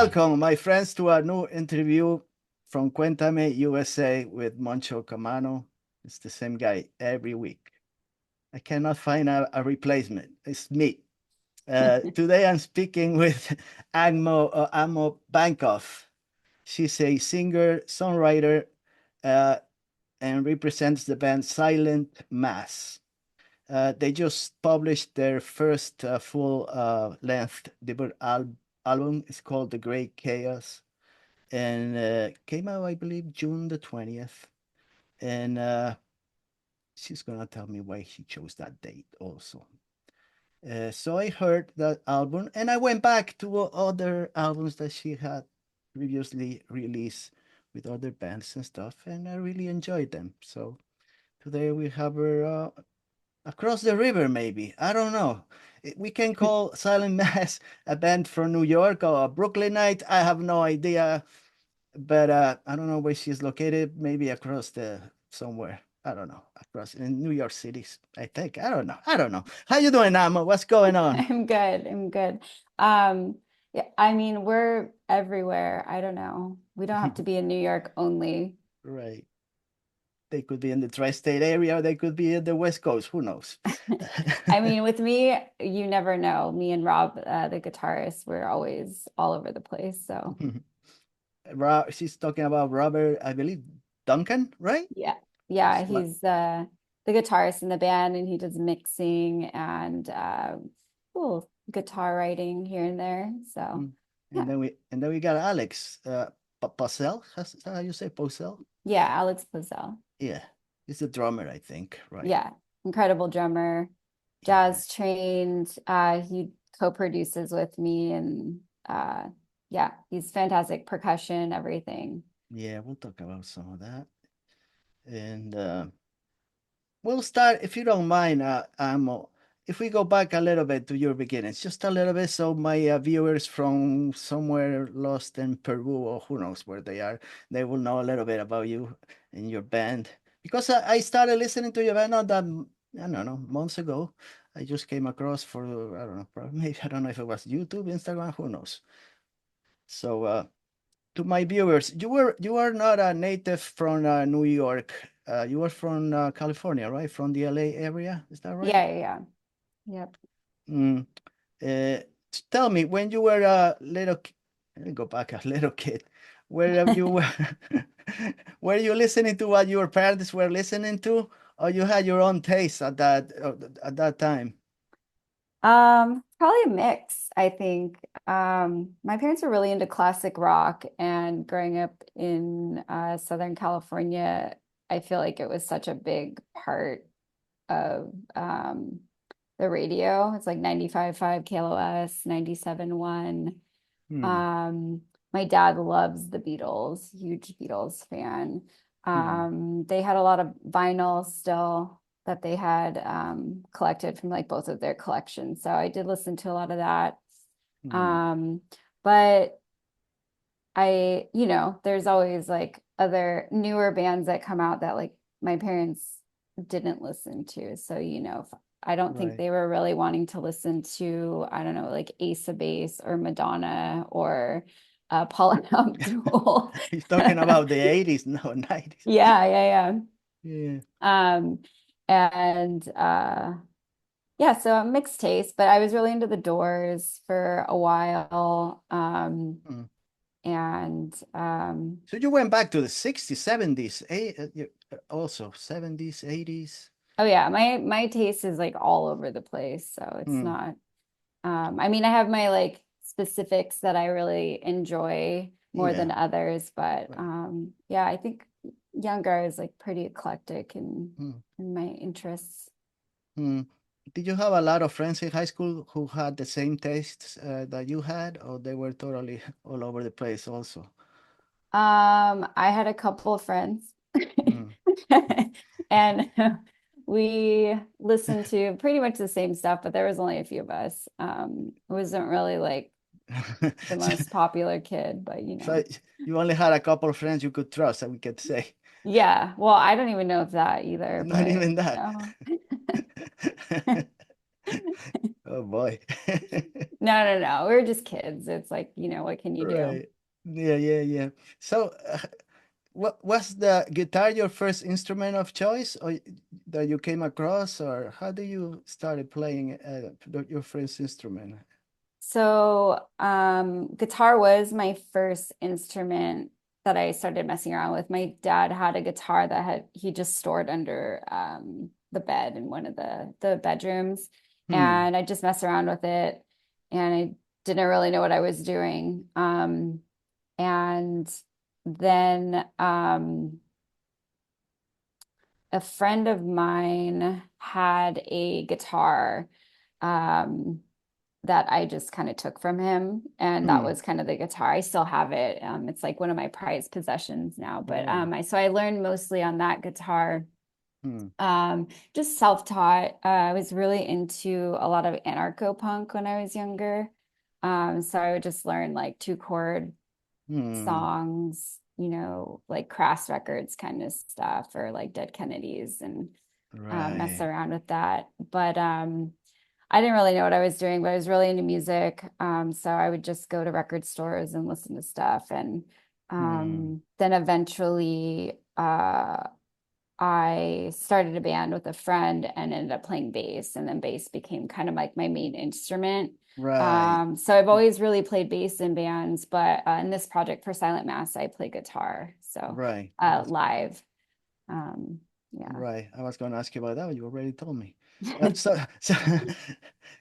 Welcome, my friends, to a new interview from Cuentame, USA with Moncho Camano. It's the same guy every week. I cannot find a replacement. It's me. Today I'm speaking with Ammo Bankoff. She's a singer, songwriter, uh, and represents the band Silent Mass. They just published their first full length debut album. It's called The Great Chaos, and came out, I believe, June the 20th. And she's gonna tell me why she chose that date also. So I heard that album, and I went back to other albums that she had previously released with other bands and stuff, and I really enjoyed them. So today we have her across the river, maybe. I don't know. We can call Silent Mass a band from New York or a Brooklynite. I have no idea, but I don't know where she's located. Maybe across the somewhere. I don't know. Across in New York City, I think. I don't know. I don't know. How you doing, Amma? What's going on? I'm good. I'm good. Um, yeah, I mean, we're everywhere. I don't know. We don't have to be in New York only. Right. They could be in the tri-state area, or they could be in the West Coast. Who knows? I mean, with me, you never know. Me and Rob, the guitarist, we're always all over the place. So She's talking about Robert, I believe, Duncan, right? yeah, yeah, What? he's the guitarist in the band, and he does mixing and cool guitar writing here and there. So Mm. yeah, And then we got Alex Pacel. Is that how you say Pacel? yeah, Alex Pozell. Yeah, he's the drummer, I think, right? Yeah, incredible drummer, Yeah, jazz trained. He co-produces with me and yeah, he's fantastic percussion, everything. yeah. We'll talk about some of that, and we'll start if you don't mind, Amo. If we go back a little bit to your beginnings, just a little bit, so my viewers from somewhere lost in Peru or who knows where they are, they will know a little bit about you and your band. Because I started listening to your band not that, I don't know, months ago. I just came across for, I don't know, probably, maybe, I don't know if it was YouTube, Instagram, who knows. So, to my viewers, you are not a native from New York. You were from California, right? From the LA area, is that right? Yeah, yeah, yeah. Yep. Mm. Uh, Tell me, when you were a let me go back, a little kid, where you were, were you listening to what your parents were listening to, or you had your own taste at that time? Probably a mix, I think. My parents were really into classic rock, and growing up in Southern California, I feel like it was such a big part of the radio. It's like 95.5 KLOS, 97.1. Hmm. Um, my dad loves the Beatles, huge Beatles fan. Hmm. They had a lot of vinyl still that they had collected from like both of their collections. So I did listen to a lot of that. Hmm. Um, but there's always like other newer bands that come out that like my parents didn't listen to. So, I don't think Right. they were really wanting to listen to, I don't know, like Ace of Base or Madonna or Paula Abdul. He's talking about the 80s, no, 90s. Yeah, yeah, Yeah. yeah. And yeah, so a mixed taste, but I was really into the Doors for a while. Hmm. And So you went back to the 60s, 70s, also 70s, 80s. Oh yeah, my taste is like all over the place. So it's Hmm. not I mean I have my like specifics that I really enjoy more than Yeah. others, but Right. yeah, I think younger is like pretty eclectic Hmm. in my interests. Hmm. Did you have a lot of friends in high school who had the same tastes that you had, or they were totally all over the place also? I had a couple of friends Hmm. and we listened to pretty much the same stuff, but there was only a few of us. It wasn't really like the So, most popular kid, but so you only had a couple of friends you could trust, that we could say. yeah. Well, I don't even know if that either, Not but even that. Oh boy. No, no, no. We're just kids. It's like, what can you do? Right. Yeah, yeah, yeah. So, what was the guitar your first instrument of choice, or that you came across, or how do you started playing your first instrument? So, guitar was my first instrument that I started messing around with. My dad had a guitar that he just stored under the bed in one of the bedrooms, Hmm. and I just messed around with it, and I didn't really know what I was doing. And then a friend of mine had a guitar. Um, that I just kind of took from him. And that Hmm. was kind of the guitar. I still have it. It's like one of my prized possessions now. But Oh. I learned mostly on that guitar. Hmm. Just self-taught. I was really into a lot of anarcho punk when I was younger. So I would just learn like two chord Hmm. songs, like Crass Records kind of stuff or like Dead Kennedys and mess Right. around with that. But I didn't really know what I was doing, but I was really into music. So I would just go to record stores and listen to stuff. And Hmm. then eventually I started a band with a friend and ended up playing bass. And then bass became kind of like my main instrument. Right. So I've always really played bass in bands, but in this project for Silent Mass, I play guitar. So Right. live. Um, yeah. Right. I was going to ask you about that. You already told me.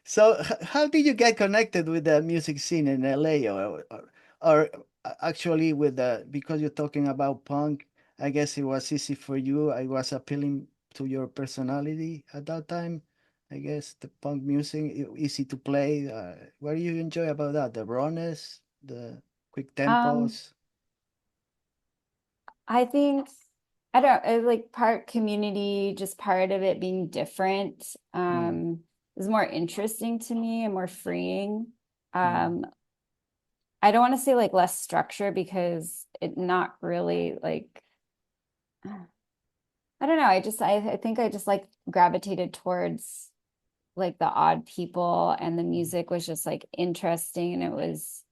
So, how did you get connected with the music scene in LA, or actually with the, because you're talking about punk, I guess it was easy for you. I was appealing to your personality at that time. I guess the punk music, easy to play. What do you enjoy about that? The rawness, the quick Um, tempos. I think I don't like part community, just part of it being different, Mm, is more interesting to me and more freeing. mm, Um, I don't want to say like less structure because it not really like I don't know. I think I just like gravitated towards like the odd people and the mm, music was just like interesting and it was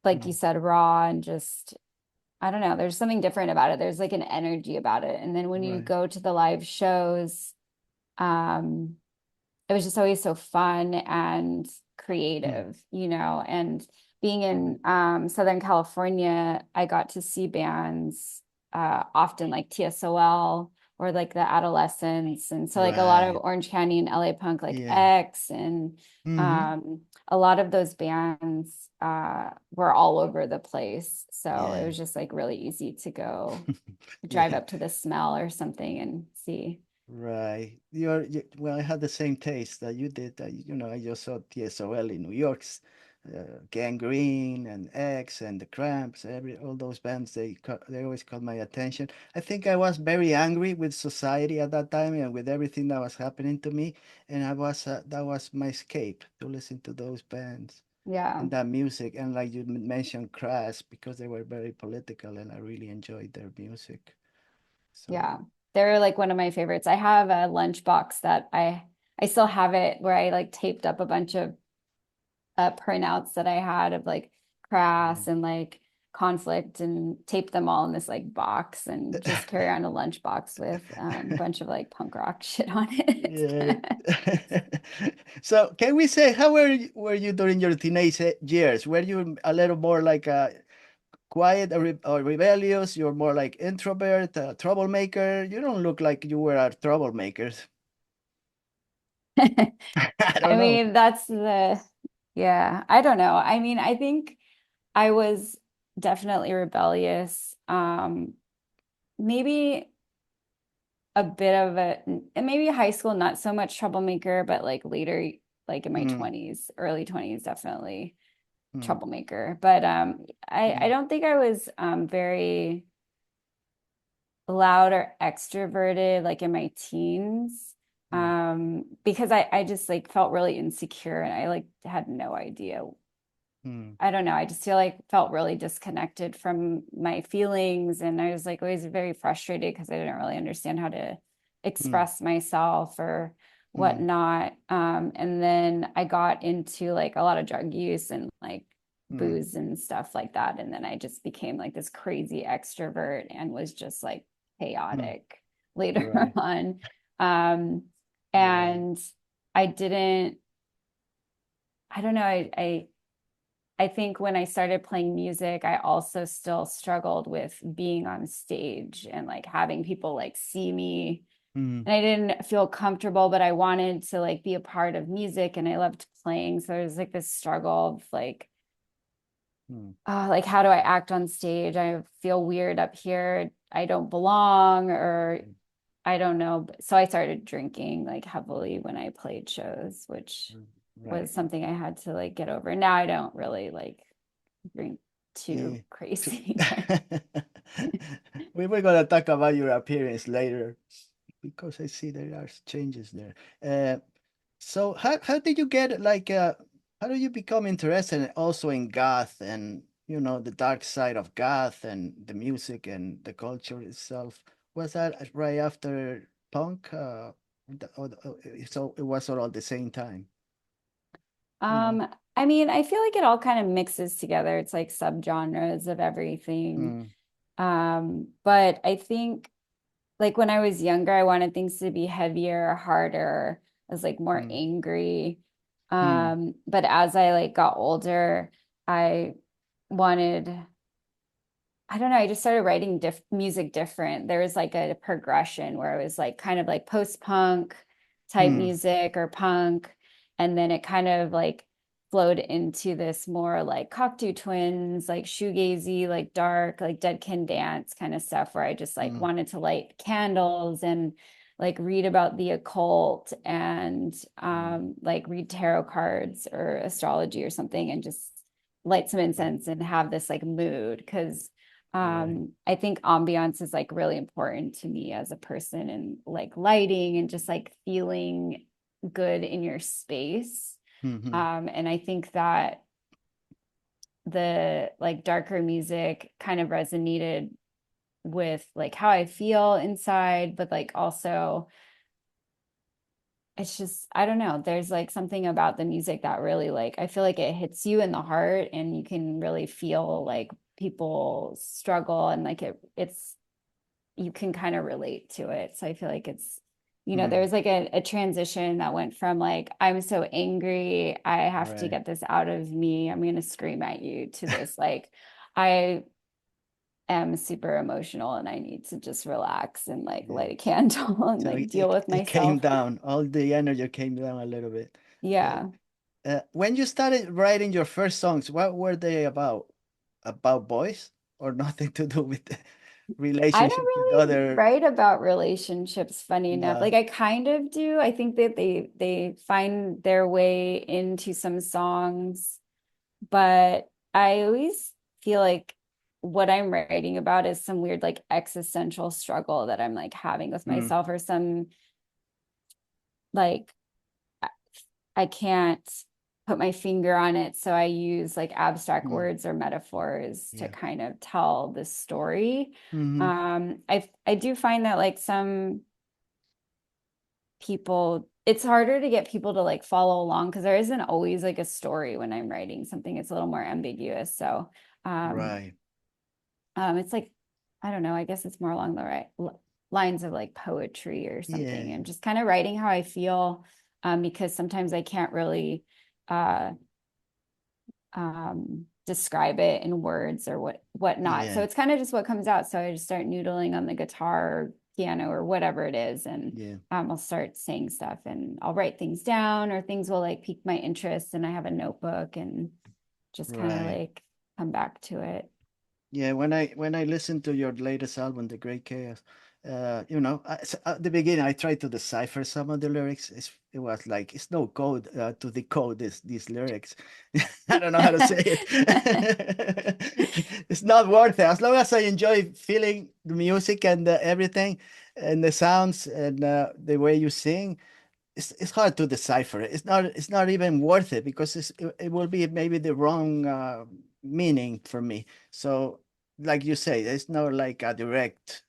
like you mm. said raw and just I don't know. There's something different about it. There's like an energy about it. And then when you Right. go to the live shows, um, it was just always so fun and Mm, creative, and being right. in Southern California, I got to see bands often like TSOL or like the Adolescents. And so like a lot of Right. Orange County and LA punk like Yeah. X and Mm-hmm. um, a lot of those bands were all over the place. So it Yeah. was just like really easy to go drive Yeah. up to the smell or something and see. Right. Well, I had the same taste that you did. I just saw TSOL in New York's, Gangrene and X and the Cramps, all those bands. They always caught my attention. I think I was very angry with society at that time and with everything that was happening to me, and that was my escape, to listen to those bands Yeah. and that music. And like you mentioned, Crash, because they were very political, and I really enjoyed their music. So. Yeah, they're like one of my favorites. I have a lunchbox that I still have it where I like taped up a bunch of printouts that I had of like Yeah. Crass and like Conflict and taped them all in this like box and just carry around a lunchbox with a bunch of like punk rock shit on it. Yeah. So can we say, how were you during your teenage years? Were you a little more like a quiet, or rebellious? You're more like introvert, a troublemaker? You don't look like you were a troublemaker. I I don't know. mean, yeah, I don't know. I mean, I think I was definitely rebellious. Maybe a bit of and maybe high school, not so much troublemaker, but like later, like in my Mm, 20s, early 20s, definitely mm, troublemaker. But I mm, don't think I was very loud or extroverted like in my teens. mm, Because I just like felt really insecure and I like had no idea. mm, I don't know. I just feel like felt really disconnected from my feelings. And I was like always very frustrated because I didn't really understand how to mm, express myself or Mm, whatnot. And then I got into like a lot of drug use and like mm, booze and stuff like that. And then I just became like this crazy extrovert and was just like mm. chaotic later Right. on. Um, Right. and I didn't, I don't know, I think when I started playing music, I also still struggled with being on stage and like having people like see me. Mm, And I didn't feel comfortable, but I wanted to like be a part of music and I loved playing. So there's like this struggle of mm, like how do I act on stage? I feel weird up here. I don't belong, or mm, I don't know. So I started drinking like heavily when I played shows, which mm. was Right. something I had to like get over. Now I don't really like drink too Yeah. To- crazy, but We were gonna talk about your appearance later because I see there are changes there. So how did you get like how do you become interested also in goth and the dark side of goth and the music and the culture itself? Was that right after punk? So it was all at the same time, you know? um I mean, I feel like it all kind of mixes together. It's like subgenres of everything. Mm, But I think like when I was younger, I wanted things to be heavier, harder. I was like more mm, angry. mm, But as I like got older, I wanted, I don't know, I just started writing music different. There was like a progression where it was like kind of like post-punk type mm, music or punk. And then it kind of like flowed into this more like Cocteau Twins, like shoegazy, like dark, like Dead Can Dance kind of stuff where I just like mm, wanted to light candles and like read about the occult and mm, like read tarot cards or astrology or something and just light some mm. incense and have this like mood because Right. I think ambiance is like really important to me as a person and like lighting and just like feeling good in your space. Mm-hmm. And I think that the like darker music kind of resonated with like how I feel inside, but like also it's just I don't know, there's like something about the music that really like I feel like it hits you in the heart and you can really feel like people struggle and like it's you can kind of relate to it. So I feel like it's, there Mm, was like a transition that went from like, I'm so angry, I have to right. get this out of me, I'm going to scream at you, to this, like, I am super emotional and I need to just relax and like Yeah. light a candle and So like deal with it came myself. down. All the energy came down a little bit. Uh, Yeah. when you started writing your first songs, what were they about? About boys or nothing to do with the I don't relationship with really other? write about relationships, funny enough. No. Like I kind of do. I think that they find their way into some songs, but I always feel like what I'm writing about is some weird like existential struggle that I'm like having with Mm, myself or some like I can't put my finger on it. So I use like abstract mm, words or metaphors to yeah. kind of tell the story. Hmm. I do find that like some people, it's harder to get people to like follow along because there isn't always like a story when I'm writing something. It's a little more ambiguous. So um Right. it's like I don't know, I guess it's more along the right lines of like poetry or Yeah. something and just kind of writing how I feel because sometimes I can't really uh describe it in words or whatnot. So Yeah. it's kind of just what comes out. So I just start noodling on the guitar or piano or whatever it is, and Yeah. I'll start saying stuff and I'll write things down or things will like pique my interest, and I have a notebook and just kind of Right. like come back to it. Yeah, when I listened to your latest album, The Great Chaos, at the beginning I tried to decipher some of the lyrics. It was like it's no code to decode these lyrics. I don't know how to say it. It's not worth it. As long as I enjoy feeling the music and everything, and the sounds and the way you sing, it's hard to decipher it. It's not even worth it because it will be maybe the wrong meaning for me. So, like you say, it's not like a direct.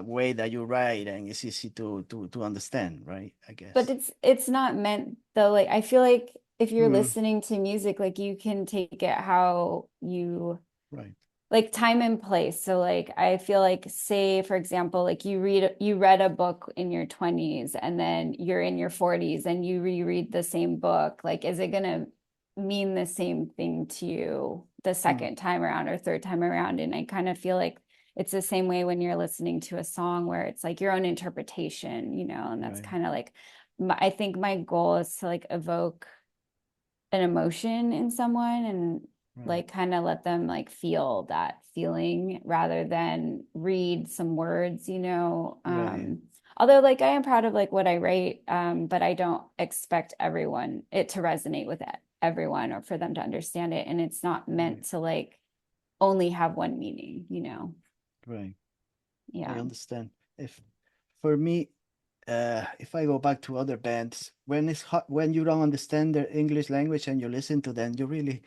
way that you write, and it's easy to understand, right? I But guess. it's not meant though. Like I feel like if you're Mm, listening to music, like you can take it how you right. like time and place. So like I feel like say for example, like you read a book in your 20s and then you're in your 40s and you reread the same book. Like is it gonna mean the same thing to you the Mm, second time around or third time around? And I kind of feel like it's the same way when you're listening to a song where it's like your own interpretation, and that's right. kind of like I think my goal is to like evoke an emotion in someone and Right. like kind of let them like feel that feeling rather than read some words. Right. Although like I am proud of like what I write, but I don't expect everyone it to resonate with everyone or for them to understand it, and it's not meant Right. to like only have one meaning. Right. I Yeah. understand. If For me, if I go back to other bands, when it's hot, when you don't understand the English language and you listen to them, you really,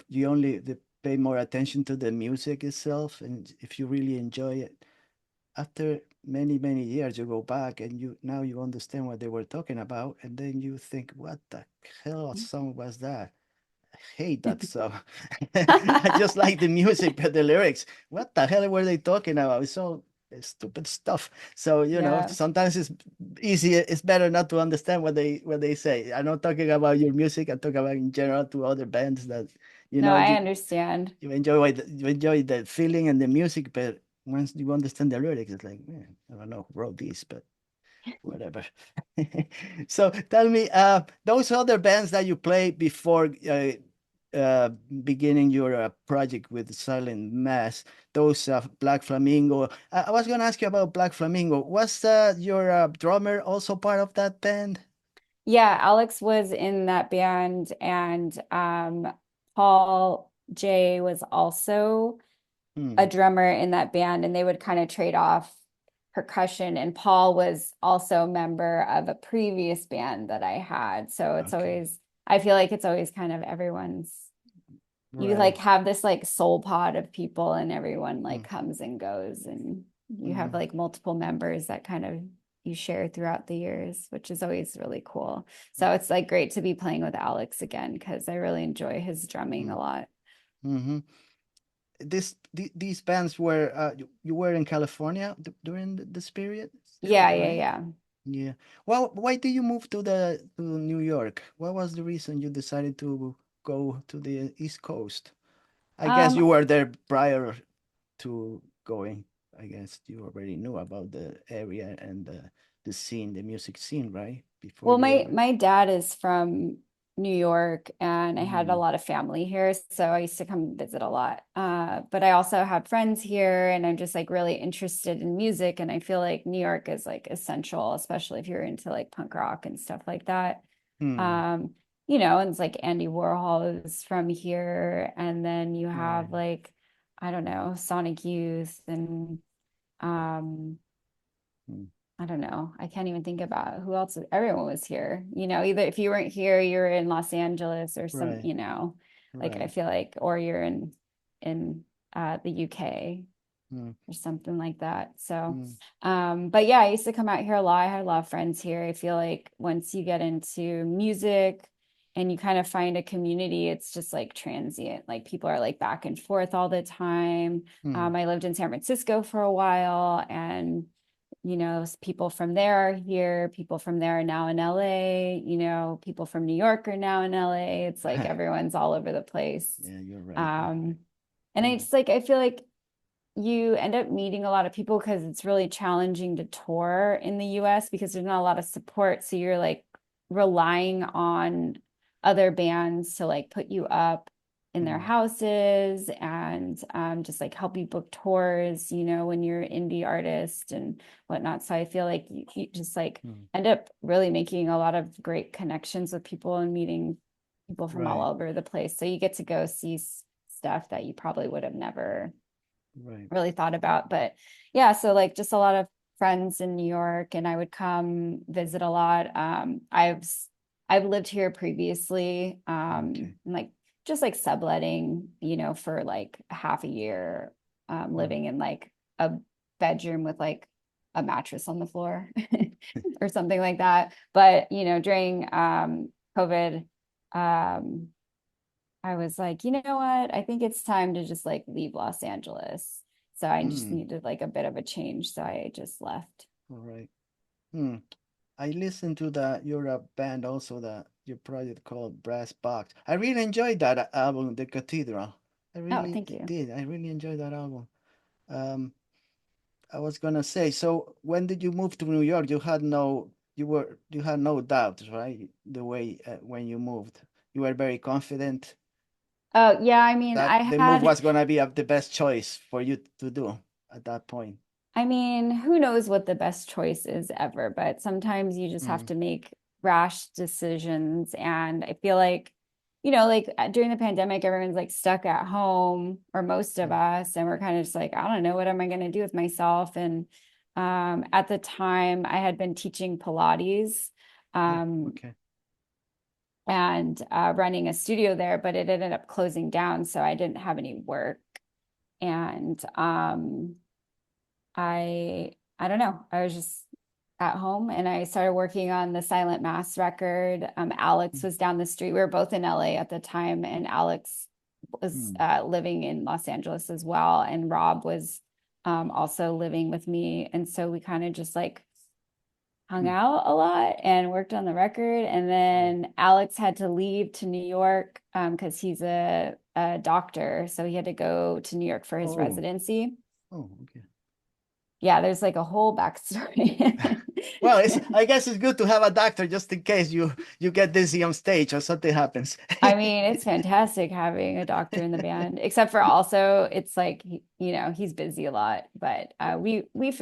you only pay more attention to the music itself, and if you really enjoy it, after many years, you go back and you now you understand what they were talking about, and then you think, what the hell song was that? Hate that song. I just like the music, but the lyrics, what the hell were they talking about? It's so stupid stuff. So, Yeah. sometimes it's easier, it's better not to understand what they say. I'm not talking about your music, I'm talking about in general to other bands that, you No, know, I you understand. you enjoy the feeling and the music, but once you understand the lyrics, it's like, man, I don't know who wrote this, but whatever. So tell me, those other bands that you played before uh, beginning your project with Silent Mass, those Black Flamingo. I was going to ask you about Black Flamingo. Was your drummer also part of that band? Yeah, Alex was in that band, and Paul J was also a Hmm. drummer in that band, and they would kind of trade off percussion. And Paul was also a member of a previous band that I had. So Okay. I feel like it's always kind of everyone's, you like Right. have this like soul pod of people, and everyone Hmm. like comes and goes, and you have Hmm. like multiple members that kind of you share throughout the years, which is always really cool. So it's like great to be playing with Alex again because I really enjoy his drumming Hmm. a lot. Hmm. These bands were you were in California during this period still, Yeah, yeah, right? yeah. Yeah. Well, why did you move to New York? What was the reason you decided to go to the East Coast? I guess Um, you were there prior to going. I guess you already knew about the area and the scene, the music scene, right? Before Well, you my ever. my dad is from New York and I had a Mm, lot of family here, so I used to come visit a lot. But I also have friends here and I'm just like really interested in music and I feel like New York is like essential, especially if you're into like punk rock and stuff like that. mm, Um, and it's like Andy Warhol is from here and then you right. have like I don't know, Sonic Youth and um Mm, I don't know. I can't even think about who else. Everyone was here. Either if you weren't here, you're in Los Angeles or right. like I Right. feel like, or you're in the UK Mm, or something like that. So, mm, but yeah, I used to come out here a lot. I had a lot of friends here. I feel like once you get into music and you kind of find a community, it's just like transient. Like people are like back and forth all the time. mm, I lived in San Francisco for a while and people from there are here, people from there are now in LA, people from New York are now in LA. It's like everyone's all over the place. yeah, you're right. You're right. Um, and Mm, it's like I feel like you end up meeting a lot of people because it's really challenging to tour in the US because there's not a lot of support. So you're like relying on other bands to like put you up in their mm, houses and just like help you book tours, when you're an indie artist and whatnot. So I feel like you just like mm, end up really making a lot of great connections with people and meeting people from all right. over the place. So you get to go see stuff that you probably would have never Right. really thought about. But yeah, so like just a lot of friends in New York and I would come visit a lot. I've lived here previously, Okay. and like just like subletting, for like half a year, Mm, living in like a bedroom with like a mattress on the floor or something like that. But during COVID, um, I was like, you know what? I think it's time to just like leave Los Angeles. So I just Hmm. needed like a bit of a change. So I just left. All right. Hmm. I listened to the your band also, the your project called Brass Box. I really enjoyed that album, The Cathedral. I Oh, really thank you. did. I really enjoyed that album. Um, I was gonna say, so when did you move to New York? You had no doubts, right? The way when you moved, you were very confident Oh, yeah. I mean, that the move was gonna be the best choice for you to do at that point. who knows what the best choice is ever, but sometimes you just have Hmm. to make rash decisions. And I feel like, like during the pandemic, everyone's like stuck at home, or most of Hmm. us, and we're kind of just like, I don't know, what am I going to do with myself? And at the time, I had been teaching Pilates. Oh, Um, okay. and running a studio there, but it ended up closing down, so I didn't have any work. And I don't know. I was just at home and I started working on the Silent Mass record. Alex was down the street. We were both in LA at the time, and Alex was Hmm. living in Los Angeles as well. And Rob was also living with me. And so we kind of just like hung Hmm. out a lot and worked on the record. And Right. then Alex had to leave to New York because he's a doctor. So he had to go to New York for his Oh. residency. Oh, okay. Yeah, there's like a whole backstory. Well, I guess it's good to have a doctor just in case you get dizzy on stage or something happens. I mean, it's fantastic having a doctor in the band, except for also it's like, he's busy a lot, but we make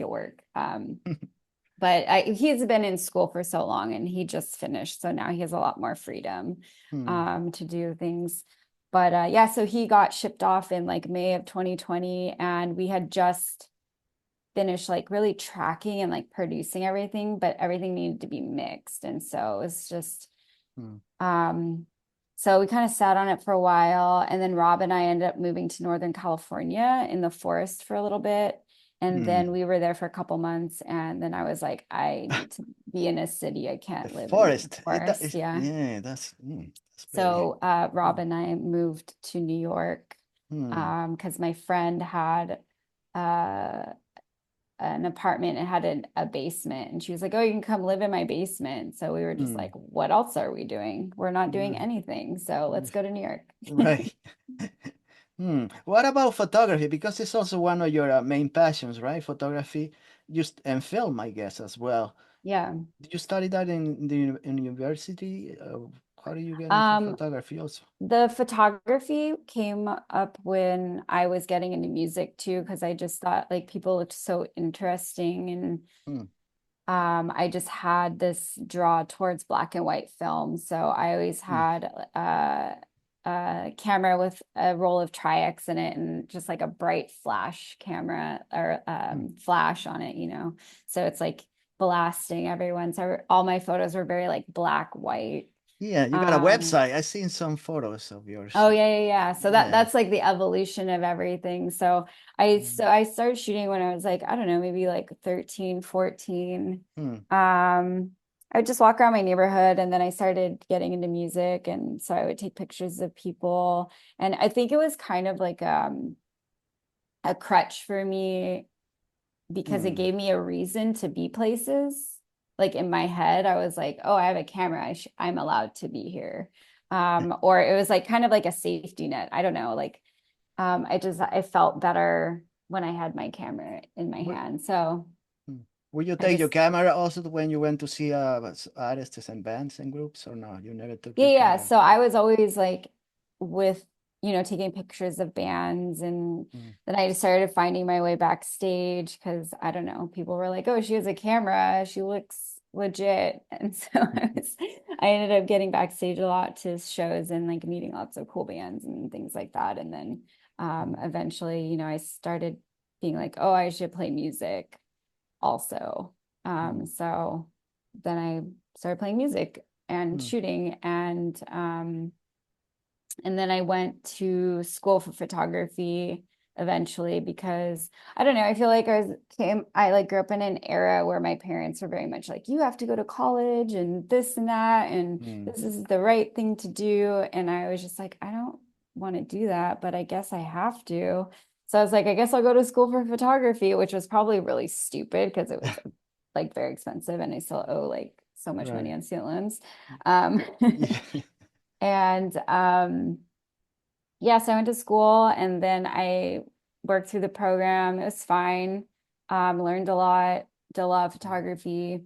it work. But he's been in school for so long and he just finished, so now he has a lot more freedom Hmm. to do things. But yeah, so he got shipped off in like May of 2020, and we had just finished like really tracking and like producing everything, but everything needed to be mixed. And so it was just Hmm. um so we kind of sat on it for a while, and then Rob and I ended up moving to Northern California in the forest for a little bit. And then Hmm. we were there for a couple months, and then I was like, I need to be in a city. I The can't live in the forest. forest. Yeah. Yeah, that's very. So Rob Hmm. and I moved to New York Hmm. because my friend had uh an apartment and had a basement, and she was like, oh, you can come live in my basement. So we were just Hmm. like, what else are we doing? We're not doing Right. anything, so let's go to New York. Right. Hmm. What about photography? Because it's also one of your main passions, right? Photography, just and film, I guess, as well. Yeah. Did you study that in university? How do you get into um photography also? the photography came up when I was getting into music too, because I just thought like people looked so interesting. And Hmm. I just had this draw towards black and white film. So I always Hmm. had a camera with a roll of Tri-X in it, and just like a bright flash camera, or Hmm. flash on it, So it's like blasting everyone. So all my photos were very like black, white. Yeah, you got a Um, website. I've seen some photos of yours. Oh, yeah, yeah, yeah. So Yeah. that's like the evolution of everything. So Mm. I started shooting when I was like, I don't know, maybe like 13, 14. Hmm. I would just walk around my neighborhood, and then I started getting into music, and so I would take pictures of people. And I think it was kind of like a crutch for me, because it Hmm. gave me a reason to be places. Like in my head, I was like, oh, I have a camera. I'm allowed to be here. Or it was like kind of like a safety net. I don't know. Like, I felt better when I had my camera in my Would, hand. So hmm. Would you I take your just, camera also when you went to see artists and bands and groups, or no? You never took yeah, your yeah. camera. So I was always like with, taking pictures of bands. And Hmm. then I just started finding my way backstage because I don't know, people were like, oh, she has a camera. She looks legit. And so I ended up getting backstage a lot to shows and like meeting lots of cool bands and things like that. And then Hmm. eventually, I started being like, oh, I should play music also. Hmm. So then I started playing music and Hmm. shooting, and then I went to school for photography eventually because I don't know, I feel like I like grew up in an era where my parents were very much like, you have to go to college and this and that, and Mm, this is the right thing to do. And I was just like, I don't want to do that, but I guess I have to. So I was like, I guess I'll go to school for photography, which was probably really stupid because it was like very expensive and I still owe like so much money right. on student loans. Um, Yeah. and yes, I went to school and then I worked through the program. It was fine. Learned a lot, did a lot of photography.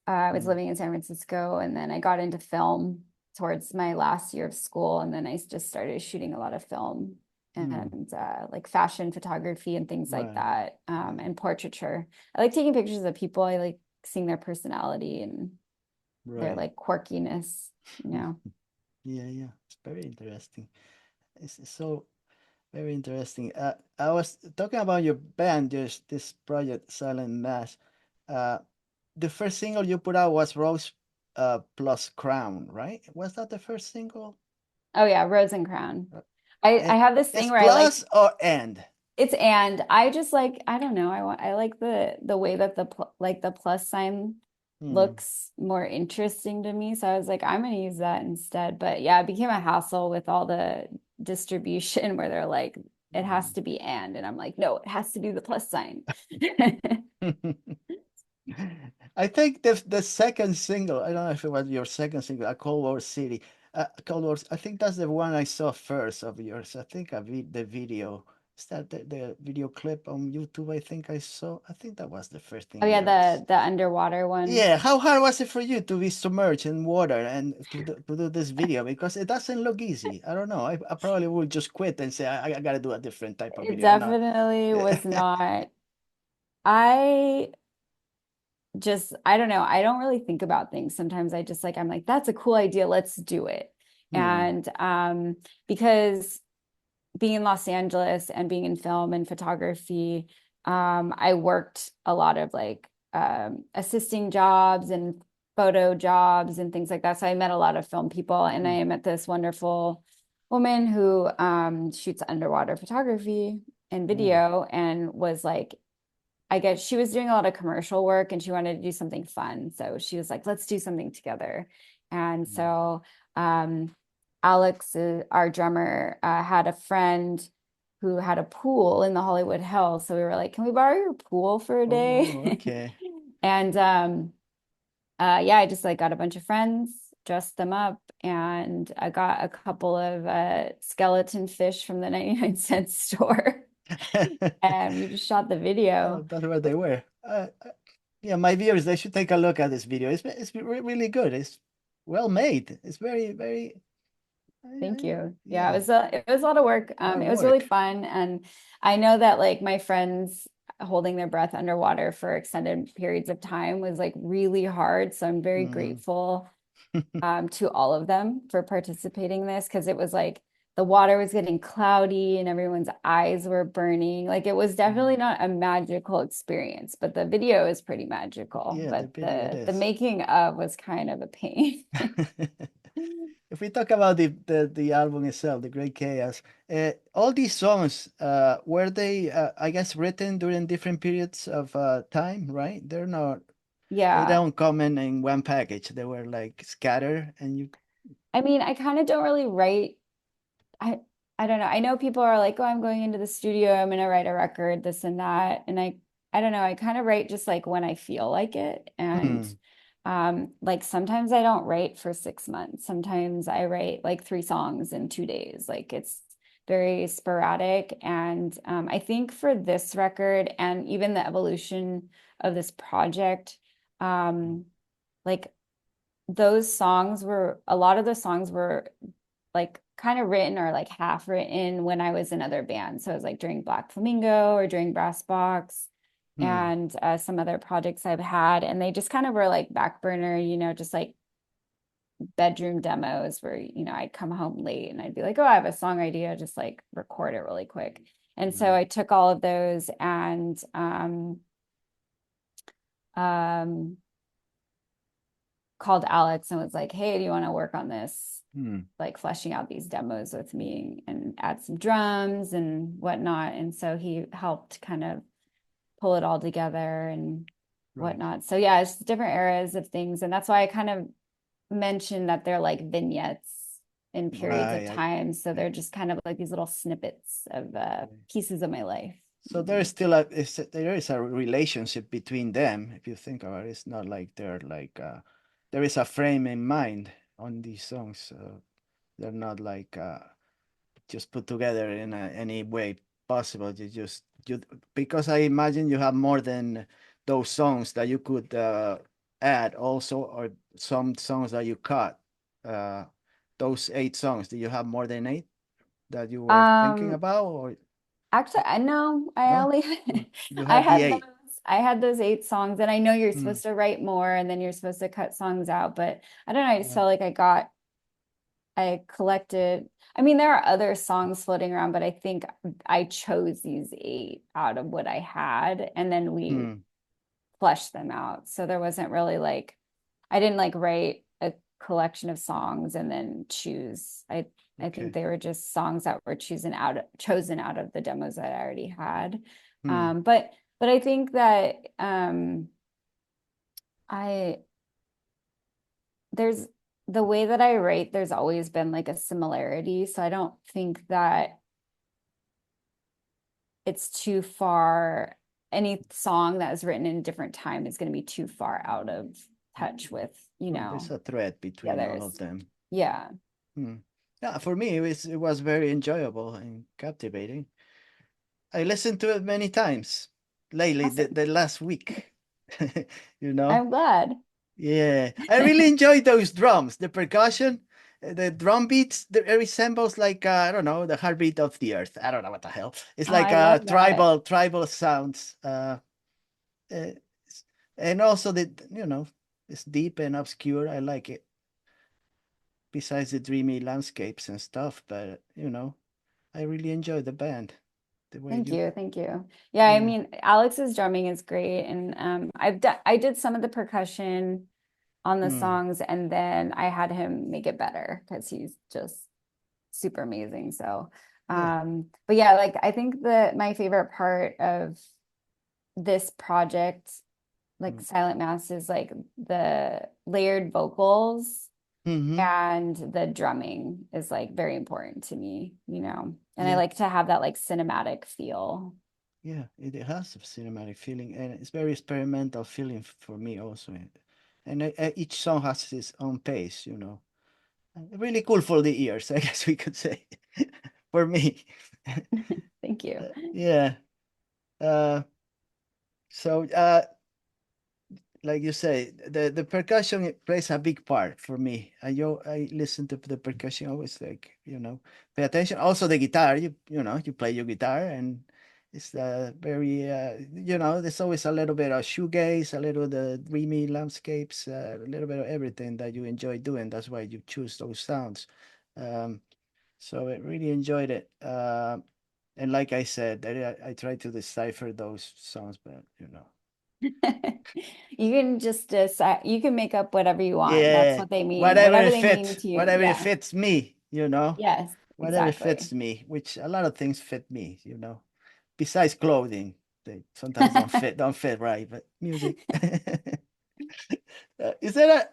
I was Mm, living in San Francisco and then I got into film towards my last year of school. And then I just started shooting a lot of film mm, and like fashion photography and things like right. that, Yeah. and portraiture. I like taking pictures of people. I like seeing their personality and their Right. like quirkiness, you know. Yeah, yeah. It's very interesting. It's so very interesting. I was talking about your band, just this project, Silent Mass. Uh, the first single you put out was Rose plus Crown, right? Was that the first single? Oh yeah, Rose and Crown. Uh, I have this thing It's where I like plus or and? it's and I just like I don't know I like the way that like the plus sign Hmm. looks more interesting to me, so I was like I'm gonna use that instead. But yeah, it became a hassle with all the distribution where they're like it has to be and I'm like no, it has to be the plus sign. I think the second single, I don't know if it was your second single, A Cold War City. Cold War, I think that's the one I saw first of yours. I think the video. Is that the video clip on YouTube? I think I saw. I think that was the first thing Oh of yeah, yours. the underwater one. Yeah, how hard was it for you to be submerged in water and to do this video? Because it doesn't look easy. I don't know. I probably would just quit and say I gotta do a different type of It video. I'm not. definitely was not. I just I don't know. I don't really think about things. Sometimes I just like I'm like that's a cool idea. Let's do it. Hmm. And because being in Los Angeles and being in film and photography, I worked a lot of like assisting jobs and photo jobs and things like that. So I met a lot of film people and Hmm. I met this wonderful woman who shoots underwater photography and Hmm. video and was like I guess she was doing a lot of commercial work and she wanted to do something fun. So she was like, let's do something together. And so Alex, our drummer, had a friend who had a pool in the Hollywood Hills. So we were like, can we borrow your pool for a Oh, day? okay. And yeah, I just like got a bunch of friends, dressed them up, and I got a couple of skeleton fish from the 99-cent store. And we just shot the Oh, video. that's where they were. Yeah, my viewers, they should take a look at this video. It's really good. It's well made. It's very, Thank you. Yeah, yeah, it was a lot of work. hard It was really work. fun, and I know that like my friends holding their breath underwater for extended periods of time was like really hard. So I'm very Mm. grateful to all of them for participating in this because it was like the water was getting cloudy and everyone's eyes were burning. Like it was definitely not a magical experience, but the video is pretty magical. Yeah, the But video it the is. making of was kind of a pain. If we talk about the album itself, The Great Chaos, all these songs were they I guess written during different periods of time, right? They Yeah. don't come in one package. They were like scattered and you I mean, I kind of don't really write. I I don't know. I know people are like, "Oh, I'm going into the studio. I'm gonna write a record, this and that." And I don't know. I kind of write just like when I feel like it. And Hmm. like sometimes I don't write for 6 months. Sometimes I write like 3 songs in 2 days. Like it's very sporadic. And I think for this record and even the evolution of this project, um, like those songs were a lot of the songs were like kind of written or like half written when I was in other bands. So it was like during Black Flamingo or during Brass Box Hmm. and some other projects I've had. And they just kind of were like back burner, just like bedroom demos where, I'd come home late and I'd be like, oh, I have a song idea, just like record it really quick. And so Right. I took all of those and um, called Alex and was like, hey, do you want to work on this? Hmm. like fleshing out these demos with me and add some drums and whatnot. And so he helped kind of pull it all together and Right. whatnot. So yeah, it's different eras of things. And that's why I kind of mentioned that they're like vignettes in periods of Right. time. So they're just kind of like these little snippets of pieces of my life. So there is still there is a relationship between them. If you think about it, it's not like they're like there is a frame in mind on these songs. They're not like just put together in any way possible. You because I imagine you have more than those songs that you could add also, or some songs that you cut. Uh, those 8 songs. Do you have more than 8 that you were thinking Um, about, or Actually, I know I no? only You I have the had those 8. I had those 8 songs, and I know you're Hmm. supposed to write more and then you're supposed to cut songs out, but I don't know, I just Yeah. felt like I collected. I mean, there are other songs floating around, but I think I chose these 8 out of what I had, and then we Hmm. fleshed them out. So there wasn't really like I didn't like write a collection of songs and then choose. I think Okay. they were just songs that were chosen out of the demos that I already had. Hmm. But I think that I there's the way that I write, there's always been like a similarity. So I don't think that it's too far. Any song that is written in a different time is going to be too far out of touch with, Right. There's a thread the between all of others. them. Yeah. Hmm. Yeah, for me, it was very enjoyable and captivating. I listened to it many times lately, Awesome. the last week. You know? I'm glad. Yeah. I really enjoyed those drums, the percussion, the drum beats. It resembles like I don't know, the heartbeat of the earth. I don't know what the hell. It's Oh, like I love that. tribal sounds. Uh, and also it's deep and obscure. I like it. Besides the dreamy landscapes and stuff, but I really enjoy the band. The way Thank you, you. Thank you. Yeah, I yeah. mean, Alex's drumming is great. And I did some of the percussion on the Hmm. songs, and then I had him make it better because he's just super amazing. So Yeah. but yeah, like I think that my favorite part of this project, like Hmm. Silent Mass, is like the layered vocals Mm-hmm. and the drumming is like very important to me, and I Yeah. like to have that like cinematic feel. Yeah. It has a cinematic feeling, and it's very experimental feeling for me also. And each song has its own pace. Really cool for the ears, I guess we could say, for me. Thank you. Yeah. Uh, so, like you say, the percussion it plays a big part for me. I listen to the percussion always like pay attention. Also the guitar, you play your guitar and it's very there's always a little bit of shoegaze, a little the dreamy landscapes, a little bit of everything that you enjoy doing. That's why you choose those sounds. Um, so I really enjoyed it. And like I said, I try to decipher those songs, but You can just decide, you can make up whatever you want. That's yeah, what they mean. whatever Whatever it they mean fits, to you. whatever it Yeah. fits me. Yes, Whatever fits exactly. me, which a lot of things fit me. Besides clothing, they sometimes don't fit right, but music. Is there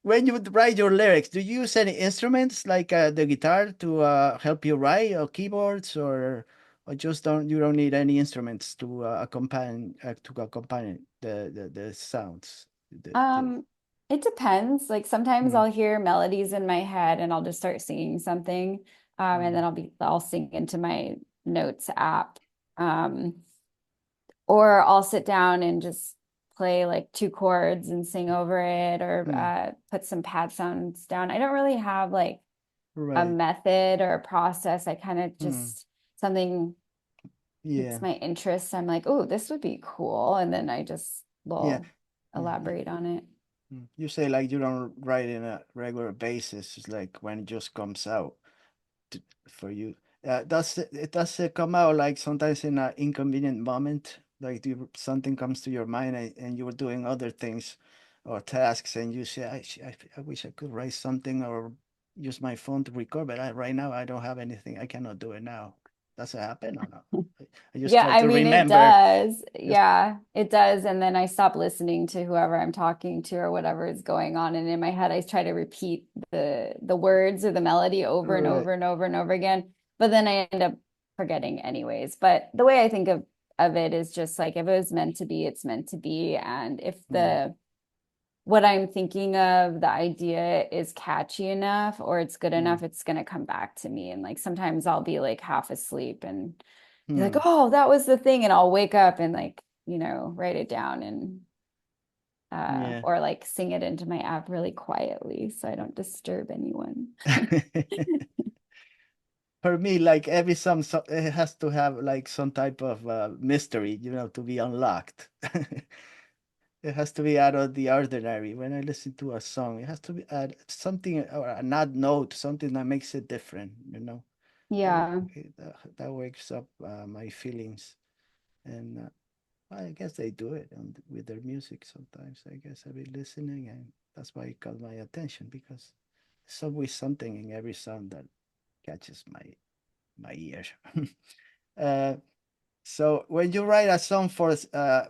when you would write your lyrics, do you use any instruments like the guitar to help you write, or keyboards, or just you don't need any instruments to accompany the sounds? Um, it depends. Like sometimes Mm, I'll hear melodies in my head and I'll just start singing something. And then mm, I'll sing into my notes app. Um, or I'll sit down and just play like 2 chords and sing over it, or mm, put some pad sounds down. I don't really have like a right. method or a process. I kind of Mm, just something piques yeah. my interest. I'm like, oh, this would be cool. And then I just Yeah. will Yeah. elaborate on it. You say like you don't write in a regular basis. It's like when it just comes out for you. Does it come out like sometimes in an inconvenient moment? Like something comes to your mind and you were doing other things or tasks and you say, I wish I could write something or use my phone to record, but right now I don't have anything. I cannot do it now. Does it happen or not? I just Yeah, try I to mean, it remember. does. Just Yeah, it does. And then I stop listening to whoever I'm talking to or whatever is going on. And in my head, I try to repeat the words or the melody over and right. over and over and over again. But then I end up forgetting anyways. But the way I think of it is just like if it was meant to be, it's meant to be. And if Hmm. the what I'm thinking of, the idea is catchy enough or it's good Hmm. enough, it's gonna come back to me. And like sometimes I'll be like half asleep and be like, Hmm. oh, that was the thing. And I'll wake up and like, write it down and Yeah. or like sing it into my app really quietly so I don't disturb anyone. For me, like every song, it has to have like some type of mystery, to be unlocked. It has to be out of the ordinary. When I listen to a song, it has to be add something or an odd note, something that makes it different. That Yeah. that wakes up my feelings, and I guess they do it with their music sometimes. I guess I've been listening, and that's why it caught my attention because there's always something in every song that catches my ear. uh, so when you write a song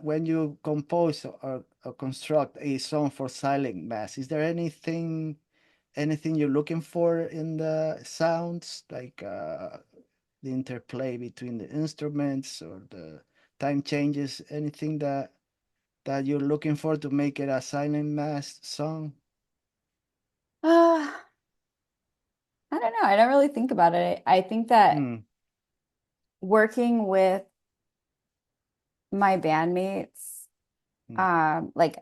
when you compose or construct a song for silent mass, is there anything you're looking for in the sounds, like the interplay between the instruments or the time changes, anything that you're looking for to make it a silent mass song? Uh, I don't know. I don't really think about it. I think that Hmm. working with my bandmates, Hmm. like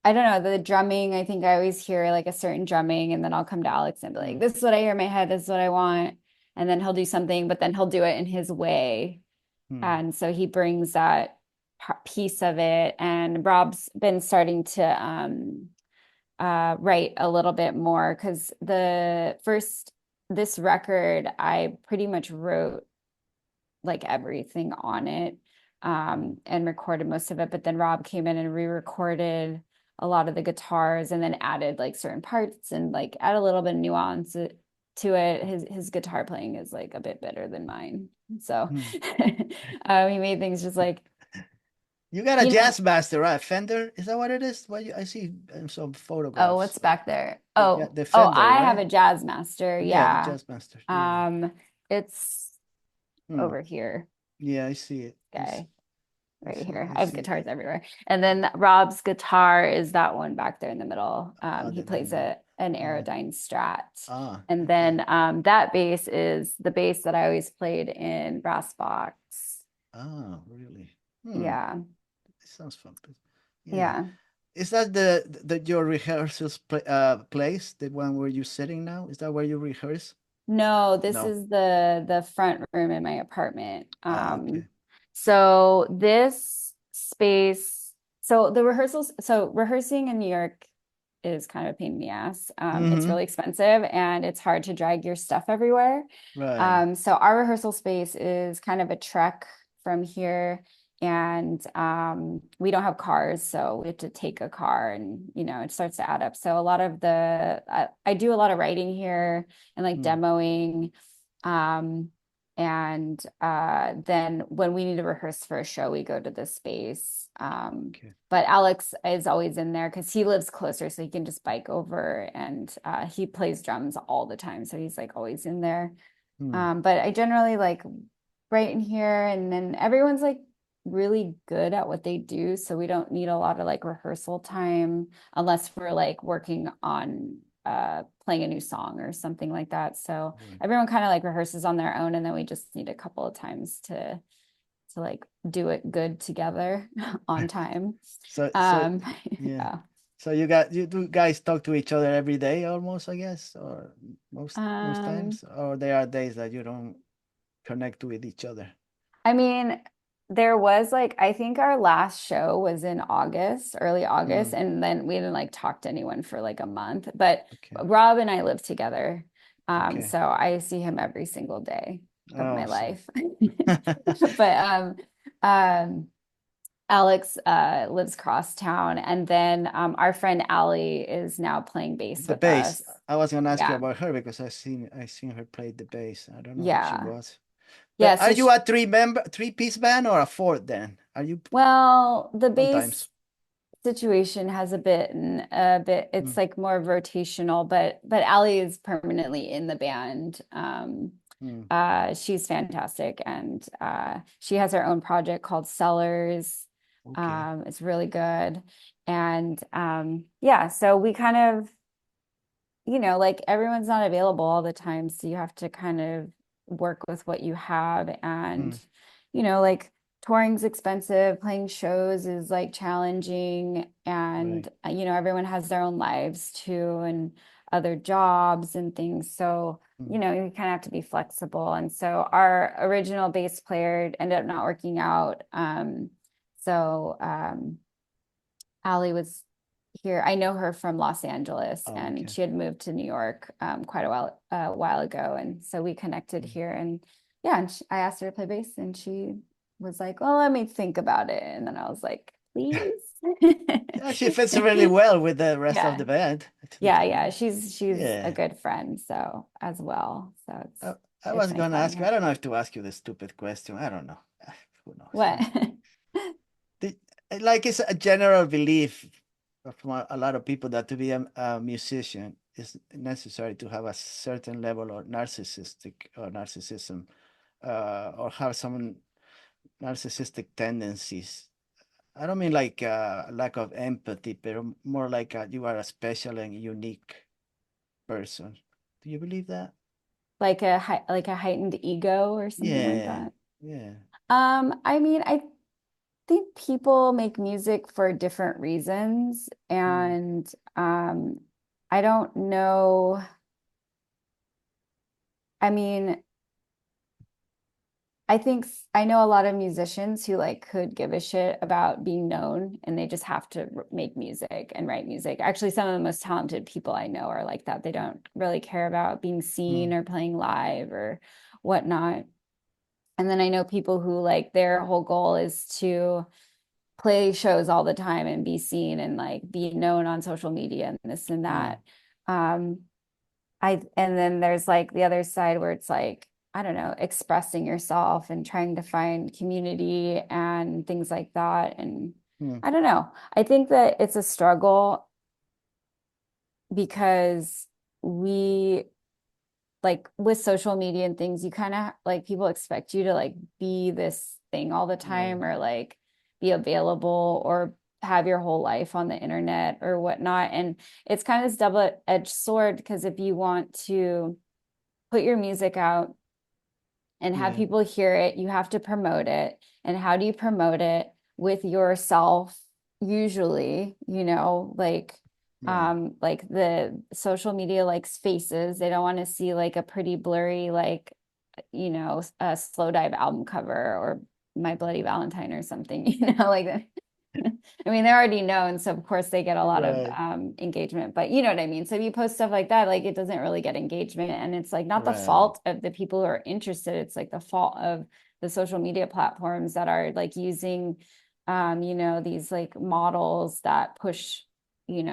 I don't know, the drumming, I think I always hear like a certain drumming and then I'll come to Alex and be Hmm. like, this is what I hear in my head, this is what I want. And then he'll do something, but then he'll do it in his way. Hmm. And so he brings that piece of it. And Rob's been starting to write a little bit more because this record, I pretty much wrote like everything on it Hmm. and recorded most of it. But then Rob came in and re-recorded a lot of the guitars and then added like certain parts and like add a little bit of nuance to it. His guitar playing is like a bit better than mine. So Hmm. he made things just like, You got a you know, jazz master, right? Fender? Is that what it is? I see some oh, photographs. what's back there? The Oh, Fender, I have right? a jazz master. Yeah, the Yeah. jazz master. Yeah. Um, it's Hmm. over here, Yeah, I see it. guy. I Right see. here. I I have see. guitars everywhere. And then Rob's guitar is that one back there in the middle. He The plays middle. an Uh, Aerodyne Strat. And okay. then that bass is the bass that I always played in Brass Box. Really? Hmm. Yeah. It sounds fun. Yeah. Yeah. Is that your rehearsals place? The one where you're sitting now? Is that where you rehearse? No, this No. is the front room in my apartment. Okay. So this space, so the rehearsals, so rehearsing in New York is kind of a pain in the ass. It's Mm-hmm. really expensive and it's hard to drag your stuff everywhere. Right. So our rehearsal space is kind of a trek from here, and we don't have cars, so we have to take a car, and it starts to add up. So a lot of I do a lot of writing here and like Hmm. demoing. Um, and then when we need to rehearse for a show, we go to this space. Okay. But Alex is always in there because he lives closer, so he can just bike over and he plays drums all the time. So he's like always in there. Hmm. But I generally like right in here, and then everyone's like really good at what they do. So we don't need a lot of like rehearsal time unless we're like working on playing a new song or something like that. So Right. everyone kind of like rehearses on their own, and then we just need a couple of times to like do it good together on time. So Um, yeah. yeah. So you do guys talk to each other every day almost, I guess, or most Um, times, or there are days that you don't connect with each other. I mean, there was like, I think our last show was in August, early August, Hmm. and then we didn't like talk to anyone for like a month. But Okay. Rob and I live together. Okay. So I see him every single day of my Oh, so life. But um Alex lives cross town, and then our friend Allie is now playing bass The with bass. us. I was gonna ask you Yeah, about her because I seen her play the bass. I don't know who she yeah, was. yeah. But are So you she, a three-piece band or a four then? Are you well, the sometimes? bass situation has a bit it's Mm, like more rotational, but Allie is permanently in the band. mm, She's fantastic, and she has her own project called Sellers. okay. It's really good. And yeah, so we kind of, like everyone's not available all the time, so you have to kind of work with what you have. And Mm, like touring's expensive, playing shows is like challenging, and right. everyone has their own lives too, and other jobs and things. So Mm, you kind of have to be flexible. And so our original bass player ended up not working out. So Allie was here. I know her from Los Angeles, oh, and okay. she had moved to New York quite a while ago, and so we connected Mm. here. And yeah, and I asked her to play bass, and she was like, "Well, let me think about it." And then I was like, "Please." Yeah, she fits really well with the rest of Yeah, the band. yeah, yeah. She's a Yeah. good friend, so as well. So I, it's I it's was nice gonna having ask you. I her. don't know if to ask you the stupid question. I don't know. Who knows? What? The, like it's a general belief from a lot of people that to be a musician is necessary to have a certain level of narcissism, or have some narcissistic tendencies. I don't mean like lack of empathy, but more like you are a special and unique person. Do you believe that? Like a heightened ego or something like Yeah, that. yeah. I mean, I think people make music for different reasons, Mm, and I don't know. I mean, I know a lot of musicians who like could give a shit about being known, and they just have to make music and write music. Actually, some of the most talented people I know are like that. They don't really care about being seen mm, or playing live or whatnot. And then I know people who like their whole goal is to play shows all the time and be seen and like be known on social media and this and mm, that. Um, and then there's like the other side where it's like, I don't know, expressing yourself and trying to find community and things like that. And mm. I don't know. I think that it's a struggle because we like with social media and things, you kind of like people expect you to like be this thing all the Right, time or like be available or have your whole life on the internet or whatnot. And it's kind of this double-edged sword because if you want to put your music out and have yeah, people hear it, you have to promote it. And how do you promote it? With yourself, usually, right, like the social media likes faces. They don't want to see like a pretty blurry, like, a slow dive album cover or My Bloody Valentine or something, like that. I mean, they're already known, so of course they get a lot of right, engagement, but you know what I mean? So if you post stuff like that, like it doesn't really get engagement. And it's like not the right, fault of the people who are interested, it's like the fault of the social media platforms that are like using these like models that push,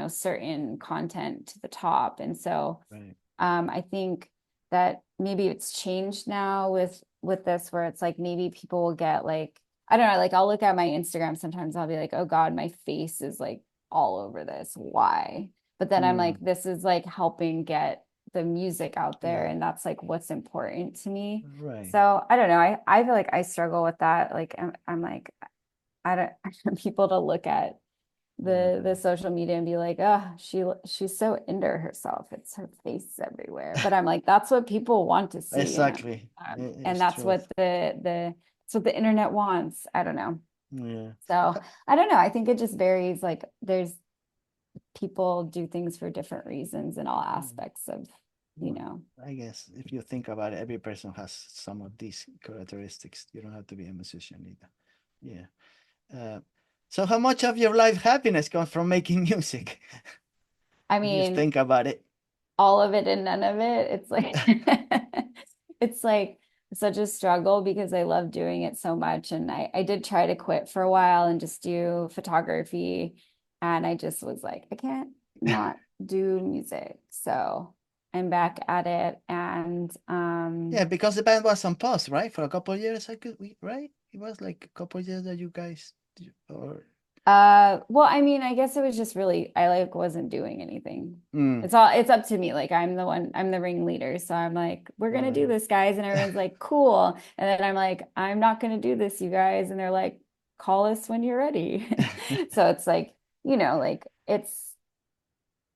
certain content to the top. And so right. I think that maybe it's changed now with this where it's like maybe people will get like I don't know, like I'll look at my Instagram sometimes I'll be like, "Oh God, my face is like all over this. Why?" But then I'm like, Mm, this is like helping get the music out there yeah, and that's like what's important to me. right. So I don't know. I feel like I struggle with that. Like I'm like I don't I want people to look at the Right. social media and be like, oh, she's so into herself. It's her face everywhere. But I'm like, that's what people want to see, Exactly. and It's that's true. what the internet wants. I don't know. Yeah. So Uh, I don't know. I think it just varies. Like there's people do things for different reasons in all mm, aspects of, you well, know. I guess if you think about it, every person has some of these characteristics. You don't have to be a musician either. Yeah. Uh, so how much of your life happiness comes from making music? I If you mean, think about it. all of it and none of it. It's like it's like such a struggle because I love doing it so much. And I did try to quit for a while and just do photography. And I just was like, I can't not do music. So I'm back at it. And Yeah, because the band was on pause, right? For a couple of years, right? It was like a couple of years that you guys, or well, I mean, I guess it was just really, I like wasn't doing anything. mm, It's up to me. Like I'm the ringleader. So I'm like, we're gonna do right. this, guys. And everyone's like, cool. And then I'm like, I'm not gonna do this, you guys. And they're like, call us when you're ready. So it's like, like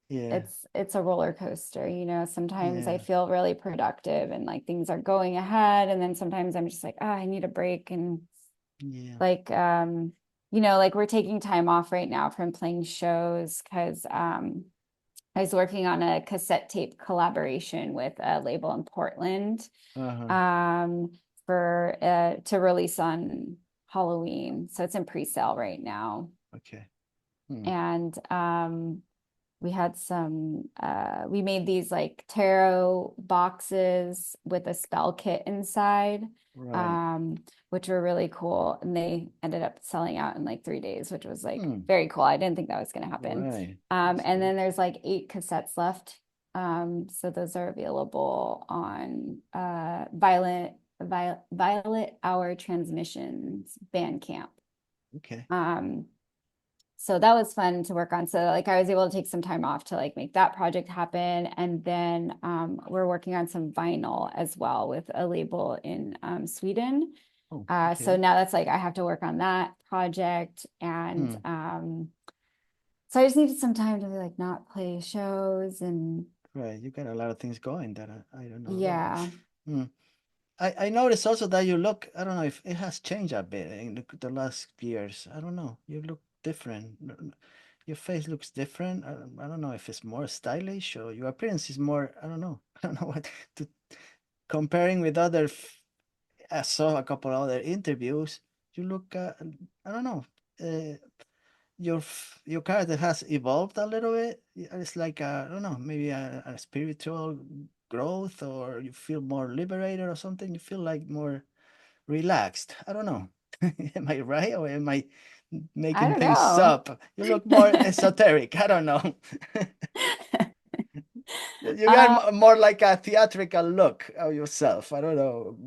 Yeah, it's a roller coaster, Sometimes I yeah, feel really productive and like things are going ahead. And then sometimes I'm just like, oh, I need a break. And yeah. like like we're taking time off right now from playing shows because I was working on a cassette tape collaboration with a label in Portland Uh-huh. um for to release on Halloween, so it's in pre-sale right now. Okay. Hmm. And we made these like tarot boxes with a spell kit inside, Right. um, which were really cool. And they ended up selling out in like 3 days, which was like Hmm. very cool. I didn't think that was going to happen. Right. That's And good. then there's like 8 cassettes left. So those are available on Violet Hour Transmissions Bandcamp. Okay. Um, so that was fun to work on. So like I was able to take some time off to like make that project happen. And then we're working on some vinyl as well with a label in Sweden. Oh, So okay. now that's like I have to work on that project. And Hmm. so I just needed some time to like not play shows and Right. You got a lot of things going that I don't know about. yeah. Hmm. I noticed also that you look, I don't know if it has changed a bit in the last years. I don't know. You look different. Your face looks different. I don't know if it's more stylish or your appearance is more, I don't know. I don't know what to comparing with I saw a couple other interviews. You look, I don't know. Uh, your character has evolved a little bit. It's like I don't know, maybe a spiritual growth, or you feel more liberated or something. You feel like more relaxed. I don't know. Am I right, or am I I making don't things know. up? You look more esoteric. I don't know. You got uh, more like a theatrical look of yourself. I don't know,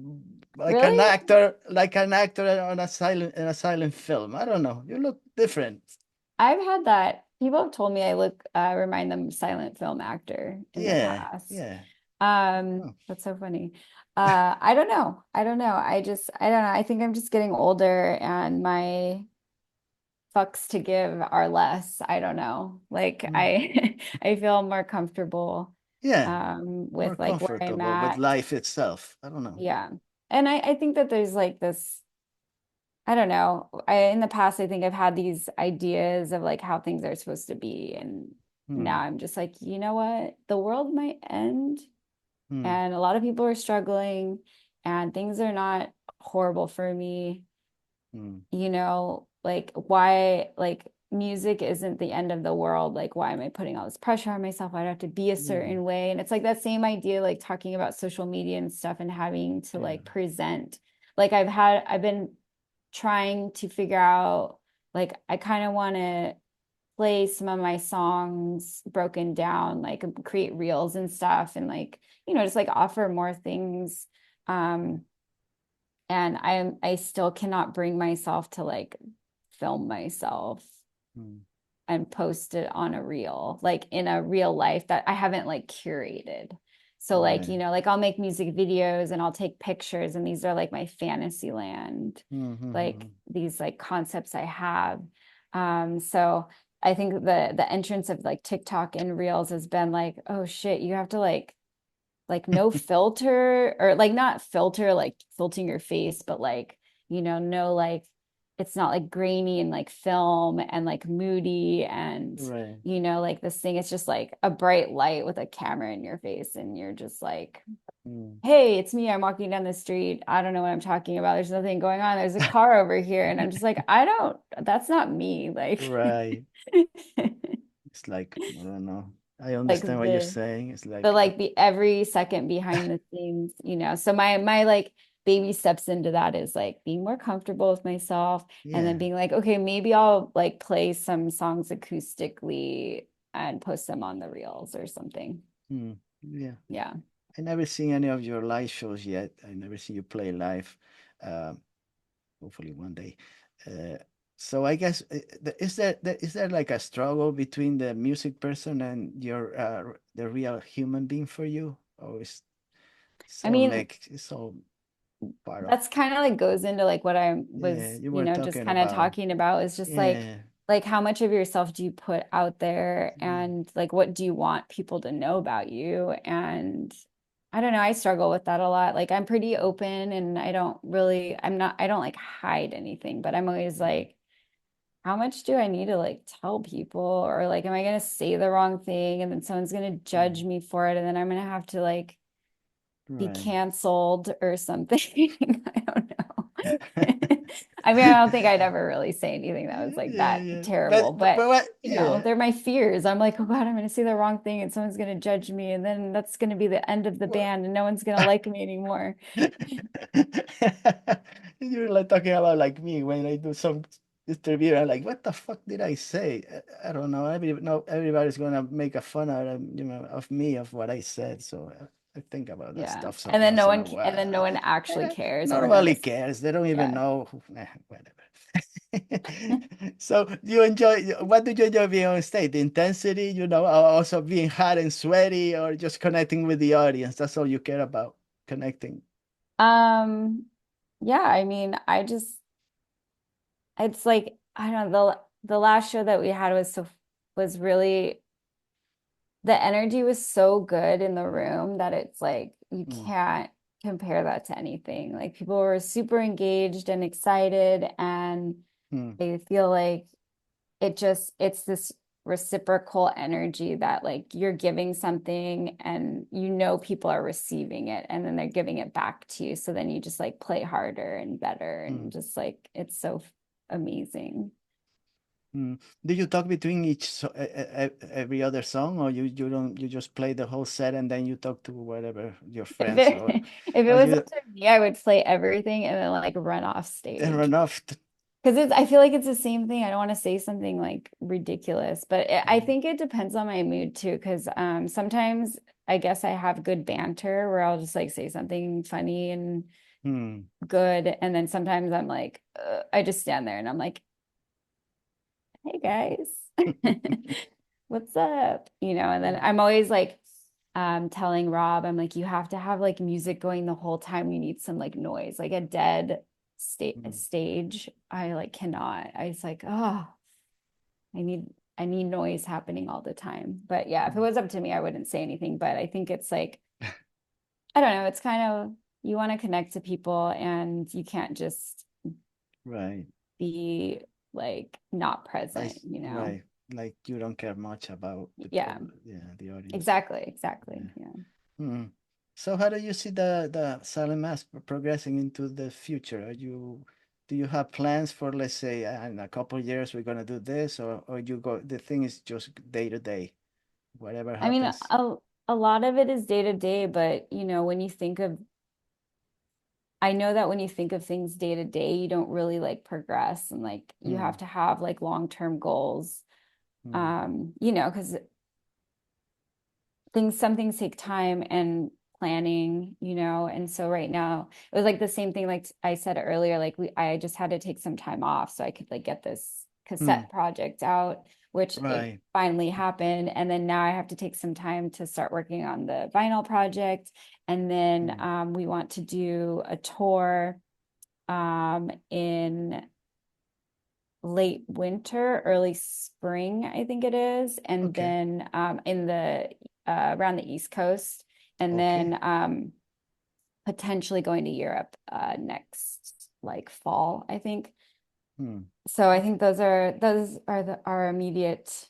really? like an actor on a silent film. I don't know. You look different. I've had that. People have told me I look remind them of silent film actor in the Yeah, past. yeah. Oh, That's so funny. I don't know. I don't know. I don't know. I think I'm just getting older and my fucks to give are less. I don't know. Like mm. I I feel more comfortable Yeah, more with like where I'm comfortable with at. life itself. I don't know. Yeah. And I think that there's like this I don't know. In the past, I think I've had these ideas of like how things are supposed to be. And now Hmm, I'm just like, you know what? The world might end hmm, and a lot of people are struggling and things are not horrible for me. hmm. Like why, like music isn't the end of the world. Like, why am I putting all this pressure on myself? I have to be a Yeah, certain way. And it's like that same idea, like talking about social media and stuff and having to yeah. like present. Like I've been trying to figure out like I kind of want to play some of my songs broken down, like create reels and stuff and like, just like offer more things. Um and I still cannot bring myself to like film myself Hmm. and post it on a reel, like in a real life that I haven't like curated. So like, Right. like I'll make music videos and I'll take pictures and these are like my fantasy land, Hmm, hmm, like hmm. these like concepts I have. So I think the entrance of like TikTok and Reels has been like, oh shit, you have to like no filter or like not filter like filtering your face, but like, no like it's not like grainy and like film and like moody and Right. like this thing, it's just like a bright light with a camera in your face and you're just like, Hmm. hey, it's me. I'm walking down the street. I don't know what I'm talking about. There's nothing going on. There's a car over here. And I'm just like, that's not me. Like, Right. It's like, I don't know. I like understand what you're saying. It's the like, like be every second behind the scenes. So my like baby steps into that is like being more comfortable with myself and then Yeah. being like, okay, maybe I'll like play some songs acoustically and post them on the reels or something. Hmm. Yeah. Yeah. I never seen any of your live shows yet. I never seen you play live. Um, Hopefully one day. Uh, so I guess is there like a struggle between the music person and your the real human being for you, or is it's I all mean, make it's all part of? that's kind of like goes into like what I Yeah, was, you were just talking kind of about. talking about is just Yeah. like how much of yourself do you put out there Yeah. and like what do you want people to know about you? And I don't know, I struggle with that a lot. Like I'm pretty open and I don't like hide anything, but I'm always like, how much do I need to like tell people? Or like, am I gonna say the wrong thing and then someone's gonna judge Mm. me for it and then I'm gonna have to like be Right. canceled or something. I don't know. I mean, I don't think I'd ever really say anything that was like Yeah, that yeah. terrible, but But what? you know, Yeah. they're my fears. I'm like, oh God, I'm going to say the wrong thing and someone's going to judge me, and then that's going to be the end of the What? band and no one's going to like me anymore. You're like talking about like me when I do some interview. I'm like, what the fuck did I say? I don't know. No, everybody's gonna make a fun out of of me of what I said. So I think about that Yeah. stuff so And then once no in a one, and while. then no one actually cares or Nobody notices. cares. They don't even Yeah. know. Whatever. So you enjoy, what do you enjoy being on stage? The intensity, or also being hot and sweaty, or just connecting with the audience. That's all you care about, connecting. Um, yeah, I mean, it's like, I don't know, the last show that we had was really the energy was so good in the room that it's like you Hmm. can't compare that to anything. Like people were super engaged and excited, and Hmm. I feel like it's this reciprocal energy that like you're giving something and you know people are receiving it and then they're giving it back to you. So then you just like play harder and better Hmm. and just like it's so amazing. Hmm. Do you talk between every other song, or you don't, you just play the whole set and then you talk to whatever your If friends, it if it or was you up to me, I would play everything and then like run off then stage. run off? Because I feel like it's the same thing. I don't want to say something like ridiculous, but I think it depends on my mood too. Because sometimes I guess I have good banter where I'll just like say something funny and Hmm. good, and then sometimes I'm like, I just stand there and I'm like, hey guys, what's up? And then I'm always like telling Rob, I'm like, you have to have like music going the whole time. You need some like noise, like a dead Hmm. stage. I like cannot. I was like, oh, I need I need noise happening all the time. But yeah, if it was up to me, I wouldn't say anything. But I think it's like, I don't know, it's kind of you want to connect to people and you can't just Right. be like not Like, present. right. Like you don't care much about the Yeah, public, yeah, the audience. exactly. Yeah. Yeah. Hmm. So how do you see the silent mass progressing into the future? Do you have plans for, let's say, in a couple of years we're gonna do this, or you go, the thing is just day to day, whatever I mean, happens. a lot of it is day to day, but when you think of, I know that when you think of things day to day, you don't really like progress and like you Hmm. have to have like long-term goals. Hmm. Because some things take time and planning. And so right now it was like the same thing like I said earlier, like I just had to take some time off so I could like get this Hmm. cassette project out, which it Right. finally happened. And then now I have to take some time to start working on the vinyl project. And then Hmm. we want to do a tour in late winter, early spring, I think it is, and Okay. then in the around the East Coast, and Okay. then potentially going to Europe next like fall, I think. Hmm. So I think Okay. those are our immediate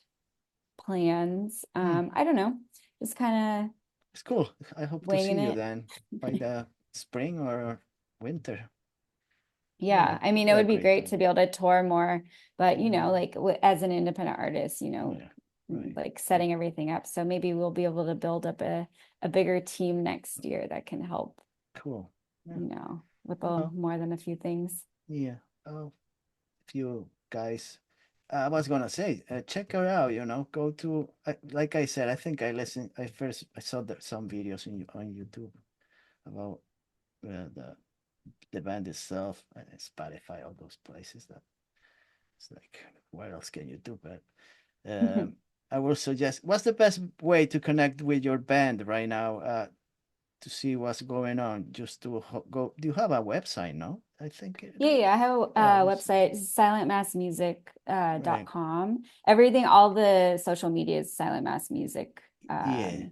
plans. Hmm. I don't know, just kind of It's cool. I hope to see winging you it. then by the spring or winter. Yeah, I mean, What it a would be great great time. to be able to tour more, but Yeah. like as an independent artist, Yeah. Right. like setting everything up. So maybe we'll be able to build up a bigger team next year that can help, Cool. Yeah. you know. with Oh, more than a few things. yeah. Oh, if you guys, I was gonna say, check her out. Go to like I said. I think I saw some videos on YouTube about the band itself and Spotify, all those places. That it's like, what else can you do? But I will suggest. What's the best way to connect with your band right now? To see what's going on, just to go. Do you have a website? No, I think it is. Yeah, I have Yeah, a website, silentmassmusic right. .com. Everything, all the social media is Silent Mass Music. Yeah.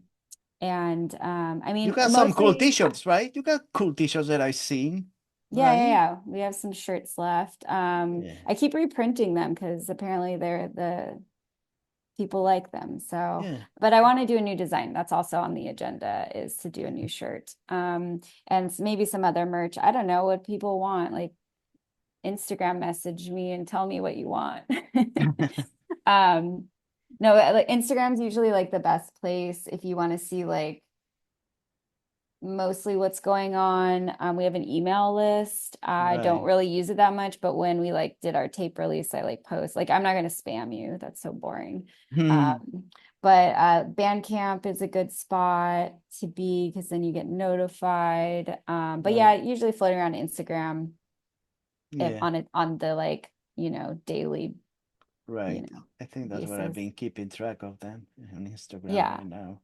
And I You mean, got some cool mostly, t-shirts, right? You got cool t-shirts that I've seen, yeah, yeah, right? yeah. We have some shirts left. Yeah. I keep reprinting them because apparently they're the people like them. So, Yeah. but I want to do a new design. That's also on the agenda is to do a new shirt. And maybe some other merch. I don't know what people want. Like Instagram message me and tell me what you want. Um, no, like Instagram's usually like the best place if you want to see like mostly what's going on. We have an email list. I don't Right. really use it that much, but when we like did our tape release, I like post. Like I'm not going to spam you. That's so boring. Hmm. Um, but Bandcamp is a good spot to be because then you get notified. But yeah, Right. usually floating around Instagram if Yeah. on it on the like, daily, you Right. know, I think that's what I've basis. been keeping track of then on Instagram Yeah. right now.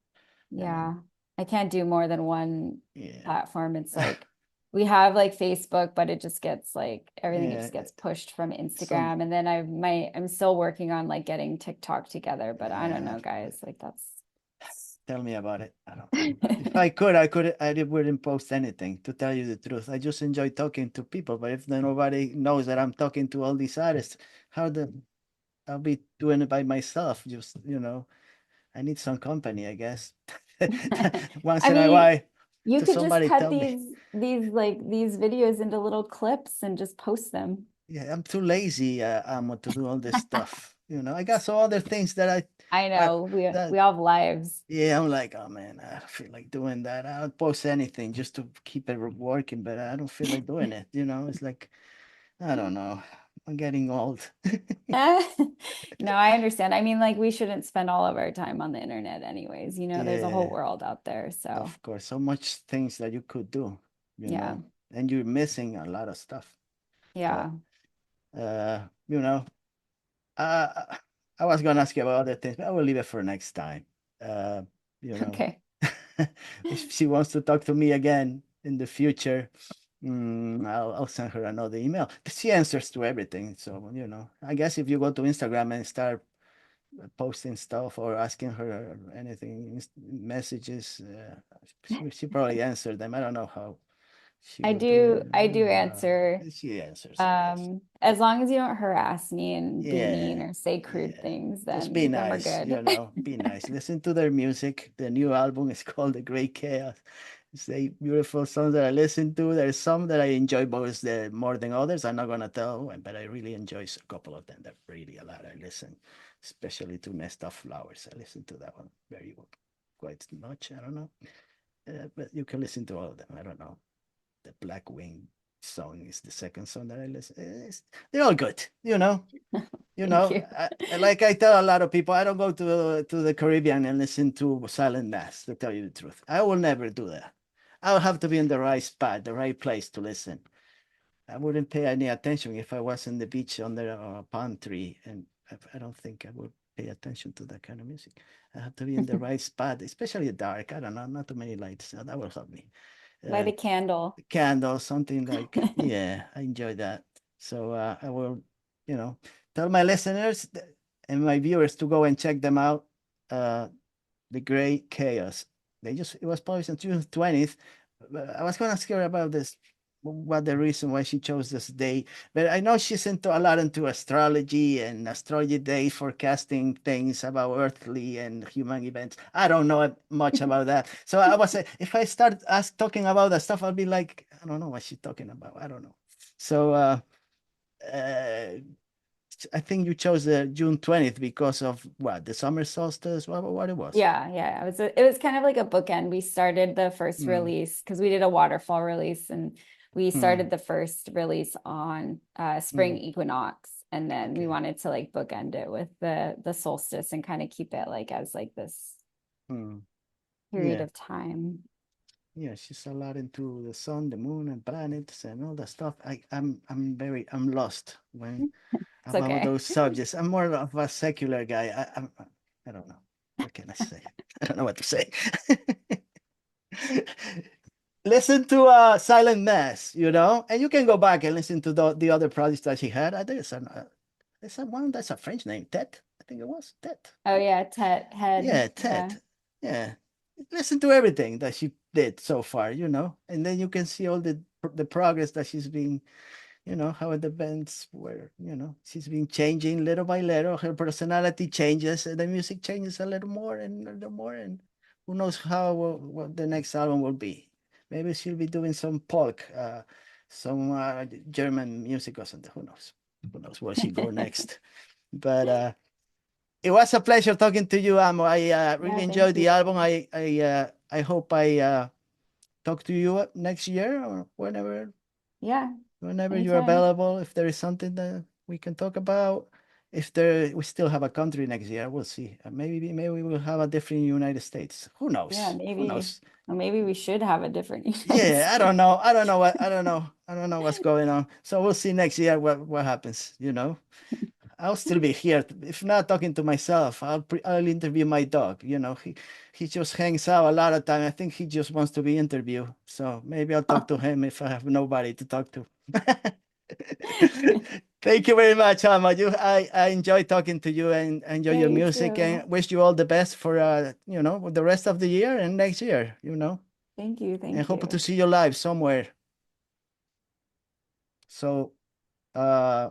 And Yeah. I can't do more than one yeah. platform. It's like we have like Facebook, but it just gets like everything Yeah. just gets pushed from Some Instagram. And then I'm still working on like getting TikTok together, but I don't yeah. know, guys. Like that's Tell me about it. I don't. If I could, I wouldn't post anything. To tell you the truth, I just enjoy talking to people. But if nobody knows that I'm talking to all these artists, how the I'll be doing it by myself. Just I need some company, I guess. Once I in a mean, while, you to could just somebody cut tell me. these videos into little clips and just post them. Yeah, I'm too lazy, to do all this stuff. I got some other things that I I know that we all have lives. yeah, I'm like, oh man, I don't feel like doing that. I'll post anything just to keep it working, but I don't feel like doing it. It's like, I don't know. I'm getting old. No, I understand. I mean, like we shouldn't spend all of our time on the internet anyways. There's a whole Yeah, world out there. So, of course. So much things that you could do, yeah. and you're missing a lot of stuff. But Yeah. uh, you know, uh, I was gonna ask you about other things, but I will leave it for next time. Uh, you know, Okay. if she wants to talk to me again in the future, I'll send her another email. She answers to everything. So, I guess if you go to Instagram and start posting stuff or asking her anything, messages, she probably answered them. I don't know how she I will do do it. I do answer. She answers, I guess. As long as you don't harass me and be mean Yeah, or say crude yeah. things, Just be then we're nice, good. be nice. Listen to their music. The new album is called The Great Chaos. It's a beautiful songs that I listen to. There's some that I enjoy more than others. I'm not gonna tell, but I really enjoy a couple of them. That really a lot. I listen, especially to Nest of Flowers. I listen to that one very well, quite much. I don't know, but you can listen to all of them. I don't know. The Black Wing song is the second song that I listen. They're all good, Thank you. like I tell a lot of people, I don't go to the Caribbean and listen to silent mass, to tell you the truth. I will never do that. I'll have to be in the right spot, the right place to listen. I wouldn't pay any attention if I was on the beach under a palm tree, and I don't think I would pay attention to that kind of music. I have to be in the right spot, especially dark. I don't know, not too many lights. So that will help me. Light Uh, a candle. Candle, something like, yeah, I enjoy that. So I will, you know, tell my listeners and my viewers to go and check them out. Uh, The Great Chaos. It was published on June 20th. I was going to ask her about this, what the reason why she chose this day. But I know she's a lot into astrology and astrology day forecasting things about earthly and human events. I don't know much about that. So I was if I start talking about that stuff, I'll be like, I don't know what she's talking about. I don't know. So uh, I think you chose the June 20th because of what, the summer solstice, what it was. Yeah, yeah. It was kind of like a bookend. We started the first Mm, release because we did a waterfall release and We Hmm. started the first release on spring Hmm. equinox, and then we Okay. wanted to like bookend it with the solstice and kind of keep it like as like this Hmm. period Yeah. of time. Yeah, she's a lot into the sun, the moon, and planets and all that stuff. I'm lost when It's about okay. those subjects. I'm more of a secular guy. I don't know. What can I say? I don't know what to say. Listen to Silent Mass, and you can go back and listen to the other projects that she had. There's one that's a French name, Tet. I think it was Tet. Oh yeah, Tet head. Yeah, Yeah. Tet. Yeah. Listen to everything that she did so far, and then you can see all the progress that she's been, how the bands were, she's been changing little by little. Her personality changes, and the music changes a little more and a little more, and who knows how what the next album will be. Maybe she'll be doing some folk, some German music or something. Who knows? Who knows where she go next? But it was a pleasure talking to you, Amo. I Yeah, really thank enjoyed the you. album. I hope I talk to you next year or Yeah, whenever you're anytime. available. If there is something that we can talk about, if there we still have a country next year, we'll see. Maybe we will have a different United States. Who Yeah, knows? Who maybe. knows? Well, maybe we should have a different United Yeah, I States. don't know. I don't know what I don't know. I don't know what's going on. So we'll see next year what happens. I'll still be here. If not talking to myself, I'll interview my dog. He just hangs out a lot of time. I think he just wants to be interviewed. So maybe I'll talk to him if I have nobody to talk to. Thank you very much, Alma. I enjoy talking to you and enjoy Yeah, your you music too. and wish you all the best for the rest of the year and next year. Thank you. And Thank hope to you. see you live somewhere. So uh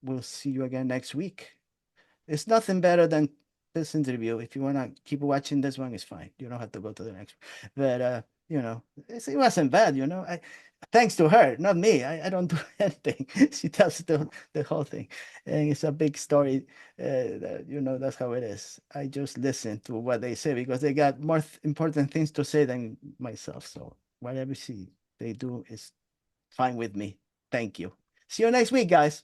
we'll see you again next week. It's nothing better than this interview. If you want to keep watching this one, it's fine. You don't have to go to the next one. But it wasn't bad. Thanks to her, not me. I don't do anything. She tells the whole thing, and it's a big story. That's how it is. I just listen to what they say because they got more important things to say than myself. So whatever they do is fine with me. Thank you. See you next week, guys.